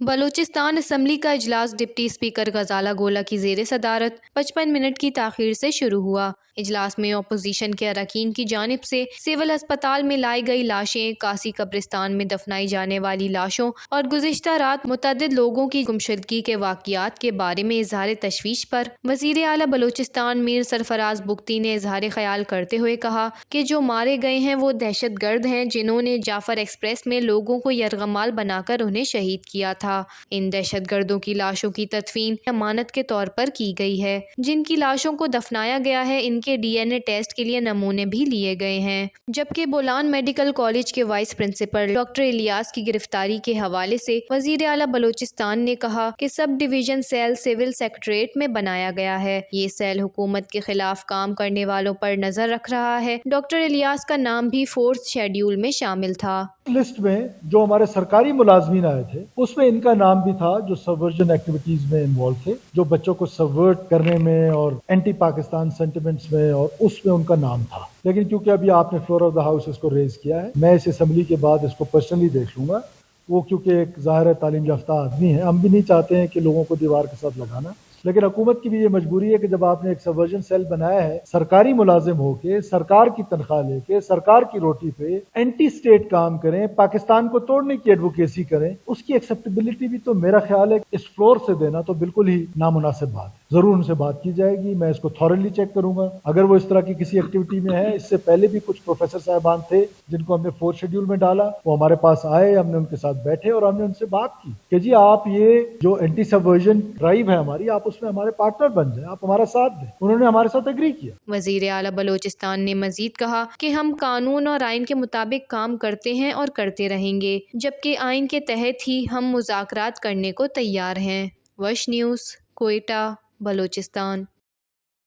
Balochistan assembly کا اجلاس deputy speaker Ghazala گولہ کی زیر صدارت 55 منٹ کی تاخیر سے شروع ہوا۔ اجلاس میں اپوزیشن کے اراکین کی جانب سے سول ہسپتال میں لائی گئی لاشیں، کاسی قبرستان میں دفنائی جانے والی لاشوں اور گزشتہ رات متعدد لوگوں کی گمشدگی کے واقعات کے بارے میں اظہار تشویش پر وزیر اعلیٰ بلوچستان میر سرفراز بگٹی نے اظہار خیال کرتے ہوئے کہا کہ جو مارے گئے ہیں وہ دہشت گرد ہیں جنہوں نے جعفر ایکسپریس میں لوگوں کو یرغمال بنا کر انہیں شہید کیا تھا۔ ان دہشت گردوں کی لاشوں کی تدفین امانت کے طور پر کی گئی ہے۔ جن کی لاشوں کو دفنایا گیا ہے ان کے ڈی این اے ٹیسٹ کے لیے نمونے بھی لیے گئے ہیں، جبکہ بولان میڈیکل کالج کے وائس پرنسپل ڈاکٹر الیاس کی گرفتاری کے حوالے سے وزیر اعلیٰ بلوچستان نے کہا کہ sub division cell civil secretariat میں بنایا گیا ہے۔ یہ سیل حکومت کے خلاف کام کرنے والوں پر نظر رکھ رہا ہے۔ ڈاکٹر الیاس کا نام بھی 4 شیڈول میں شامل تھا۔ لسٹ میں جو ہمارے سرکاری ملازمین آئے تھے اس میں ان کا نام بھی تھا جو سبورجن ایکٹیویٹیز میں انوالو تھے، جو بچوں کو سبورٹ کرنے میں اور اینٹی پاکستان سینٹیمنٹس میں، اور اس میں ان کا نام تھا۔ لیکن کیونکہ ابھی آپ نے فلور آف دا ہاؤس اس کو ریز کیا ہے، میں اس اسمبلی کے بعد اس کو پرسنلی دیکھ لوں گا۔ وہ کیونکہ ایک ظاہر تعلیم یافتہ آدمی ہے، ہم بھی نہیں چاہتے ہیں کہ لوگوں کو دیوار کے ساتھ لگانا، لیکن حکومت کی بھی یہ مجبوری ہے کہ جب آپ نے ایک سبورجن سیل بنایا ہے، سرکاری ملازم ہو کے، سرکار کی تنخواہ لے کے، سرکار کی روٹی پہ اینٹی سٹیٹ کام کریں، پاکستان کو توڑنے کی ایڈوکیسی کریں، اس کی ایکسیپٹیبلٹی بھی تو میرا خیال ہے اس فلور سے دینا تو بالکل ہی نامناسب بات ہے۔ ضرور ان سے بات کی جائے گی، میں اس کو تھورلی چیک کروں گا۔ اگر وہ اس طرح کی کسی ایکٹیویٹی میں ہے، اس سے پہلے بھی کچھ پروفیسر صاحبان تھے جن کو ہم نے 4 شیڈول میں ڈالا، وہ ہمارے پاس آئے، ہم نے ان کے ساتھ بیٹھے اور ہم نے ان سے بات کی کہ جی آپ یہ جو اینٹی سبورجن ڈرائیو ہے ہماری، آپ اس میں ہمارے پارٹنر بن جائیں، آپ ہمارا ساتھ دیں۔ انہوں نے ہمارے ساتھ ایگری کیا۔ وزیر اعلیٰ بلوچستان نے مزید کہا کہ ہم قانون اور آئین کے مطابق کام کرتے ہیں اور کرتے رہیں گے، جبکہ آئین کے تحت ہی ہم مذاکرات کرنے کو تیار ہیں۔ وش نیوز، کوئٹہ، بلوچستان۔